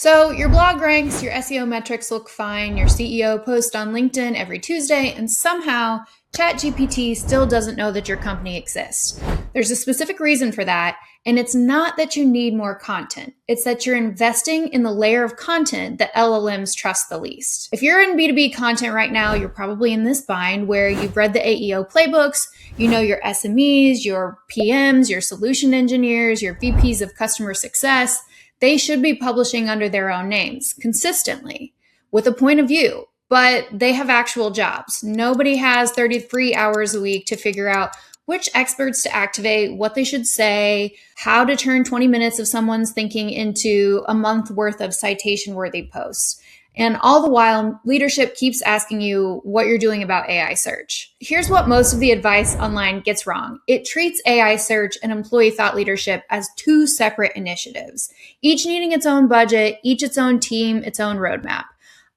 So your blog ranks, your SEO metrics look fine, your CEO posts on LinkedIn every Tuesday, and somehow ChatGPT still doesn't know that your company exists. There's a specific reason for that, and it's not that you need more content. It's that you're investing in the layer of content that LLMs trust the least. If you're in B2B content right now, you're probably in this bind where you've read the AEO playbooks, you know your SMEs, your PMs, your solution engineers, your VPs of customer success. They should be publishing under their own names consistently with a point of view, but they have actual jobs. Nobody has 33 hours a week to figure out which experts to activate, what they should say, how to turn 20 minutes of someone's thinking into a month worth of citation-worthy posts. And all the while, leadership keeps asking you what you're doing about AI search. Here's what most of the advice online gets wrong. It treats AI search and employee thought leadership as two separate initiatives, each needing its own budget, each its own team, its own roadmap.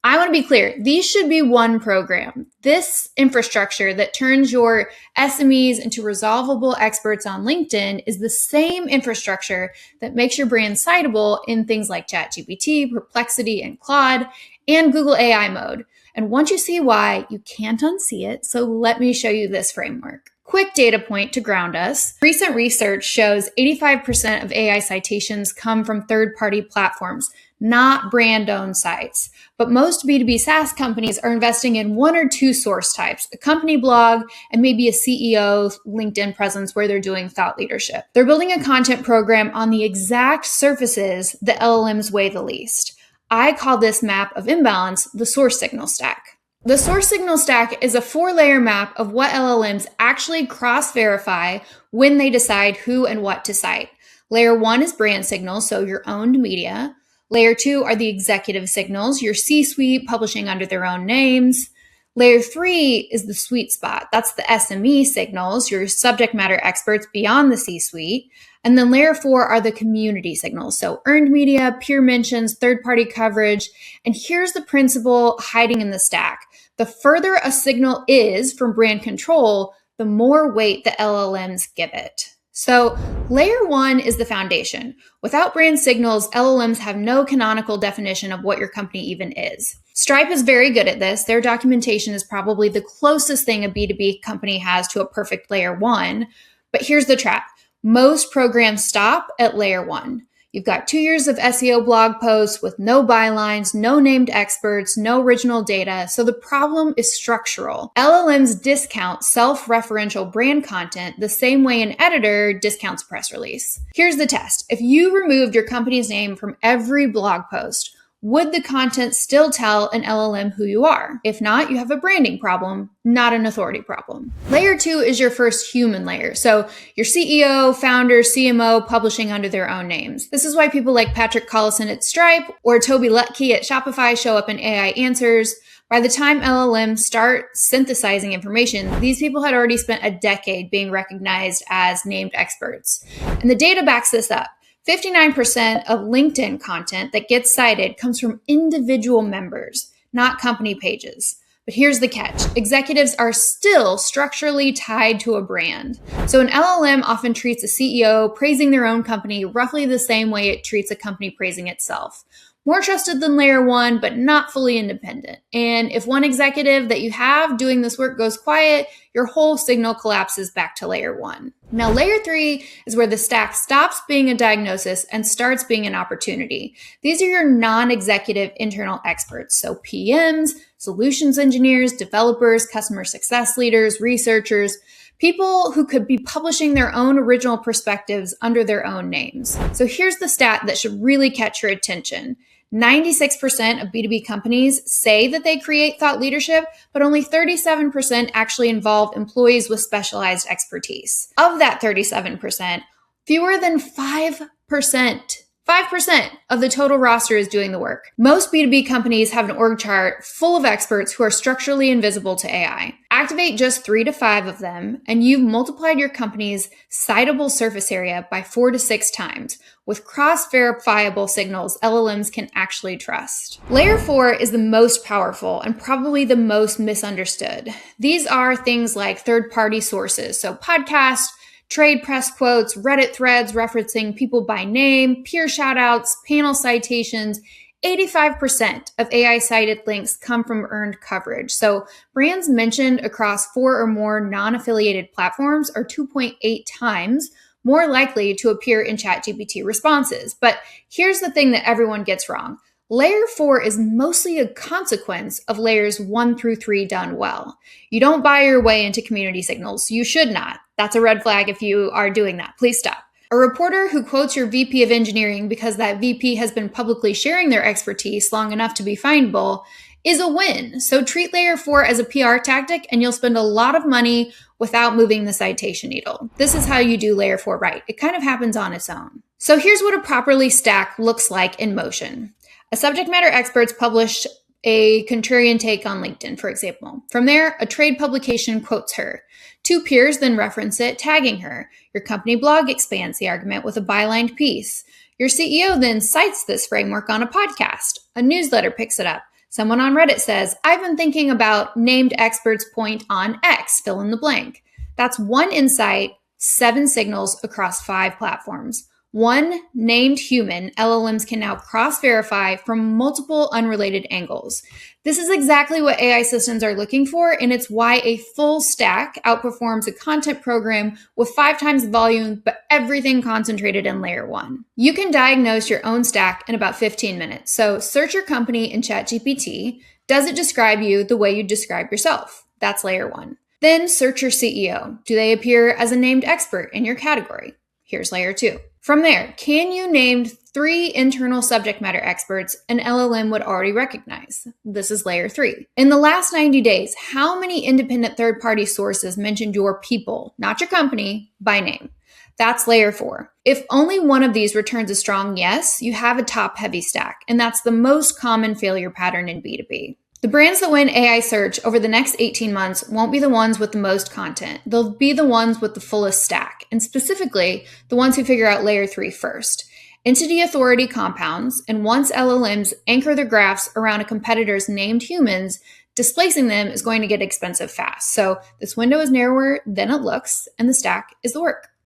I want to be clear. These should be one program. This infrastructure that turns your SMEs into resolvable experts on LinkedIn is the same infrastructure that makes your brand citable in things like ChatGPT, Perplexity, and Claude, and Google AI mode. And once you see why, you can't unsee it. So let me show you this framework. Quick data point to ground us. Recent research shows 85% of AI citations come from third-party platforms, not brand-owned sites. But most B2B SaaS companies are investing in one or two source types, a company blog and maybe a CEO LinkedIn presence where they're doing thought leadership. They're building a content program on the exact surfaces that LLMs weigh the least. I call this map of imbalance the source signal stack. The source signal stack is a 4-layer map of what LLMs actually cross-verify when they decide who and what to cite. Layer 1 is brand signals, so your owned media. Layer 2 are the executive signals, your C-suite publishing under their own names. Layer 3 is the sweet spot. That's the SME signals, your subject matter experts beyond the C-suite. And then layer 4 are the community signals. So earned media, peer mentions, third-party coverage. And here's the principle hiding in the stack. The further a signal is from brand control, the more weight the LLMs give it. So layer 1 is the foundation. Without brand signals, LLMs have no canonical definition of what your company even is. Stripe is very good at this. Their documentation is probably the closest thing a B2B company has to a perfect layer 1. But here's the trap. Most programs stop at layer 1. You've got 2 years of SEO blog posts with no bylines, no named experts, no original data. So the problem is structural. LLMs discount self-referential brand content the same way an editor discounts press release. Here's the test. If you removed your company's name from every blog post, would the content still tell an LLM who you are? If not, you have a branding problem, not an authority problem. Layer 2 is your first human layer. So your CEO, founder, CMO publishing under their own names. This is why people like Patrick Collison at Stripe or Toby Lutke at Shopify show up in AI Answers. By the time LLMs start synthesizing information, these people had already spent a decade being recognized as named experts. And the data backs this up. 59% of LinkedIn content that gets cited comes from individual members, not company pages. But here's the catch. Executives are still structurally tied to a brand. So an LLM often treats a CEO praising their own company roughly the same way it treats a company praising itself. More trusted than layer 1, but not fully independent. And if one executive that you have doing this work goes quiet, your whole signal collapses back to layer 1. Now, layer 3 is where the stack stops being a diagnosis and starts being an opportunity. These are your non-executive internal experts. So PMs, solutions engineers, developers, customer success leaders, researchers, people who could be publishing their own original perspectives under their own names. So here's the stat that should really catch your attention. 96% of B2B companies say that they create thought leadership, but only 37% actually involve employees with specialized expertise. Of that 37%, fewer than 5% of the total roster is doing the work. Most B2B companies have an org chart full of experts who are structurally invisible to AI. Activate just 3 to 5 of them, and you've multiplied your company's citable surface area by 4 to 6 times, with cross-verifiable signals LLMs can actually trust. Layer 4 is the most powerful and probably the most misunderstood. These are things like third-party sources, so podcasts, trade press quotes, Reddit threads referencing people by name, peer shoutouts, panel citations, 85% of AI cited links come from earned coverage. So brands mentioned across 4 or more non-affiliated platforms are 2.8 times more likely to appear in ChatGPT responses. But here's the thing that everyone gets wrong. Layer 4 is mostly a consequence of layers 1 through 3 done well. You don't buy your way into community signals. You should not. That's a red flag if you are doing that. Please stop. A reporter who quotes your VP of engineering because that VP has been publicly sharing their expertise long enough to be findable is a win. So treat layer 4 as a PR tactic and you'll spend a lot of money without moving the citation needle. This is how you do layer 4 right. It kind of happens on its own. So here's what a properly stack looks like in motion. A subject matter experts published a contrarian take on LinkedIn, for example. From there, a trade publication quotes her. 2 peers then reference it, tagging her. Your company blog expands the argument with a bylined piece. Your CEO then cites this framework on a podcast. A newsletter picks it up. Someone on Reddit says, I've been thinking about named experts point on X, fill in the blank. That's 1 insight, 7 signals across 5 platforms. 1 named human, LLMs can now cross-verify from multiple unrelated angles. This is exactly what AI systems are looking for, and it's why a full stack outperforms a content program with 5 times the volume, but everything concentrated in layer 1. You can diagnose your own stack in about 15 minutes. So search your company in ChatGPT. Does it describe you the way you describe yourself? That's layer 1. Then search your CEO. Do they appear as a named expert in your category? Here's layer 2. From there, can you name 3 internal subject matter experts an LLM would already recognize? This is layer 3. In the last 90 days, how many independent third-party sources mentioned your people, not your company, by name? That's layer 4. If only one of these returns a strong yes, you have a top-heavy stack, and that's the most common failure pattern in B2B. The brands that win AI search over the next 18 months won't be the ones with the most content. They'll be the ones with the fullest stack, and specifically, the ones who figure out layer 3 first. Entity authority compounds, and once LLMs anchor their graphs around a competitor's named humans, displacing them is going to get expensive fast. So this window is narrower than it looks, and the stack is the work.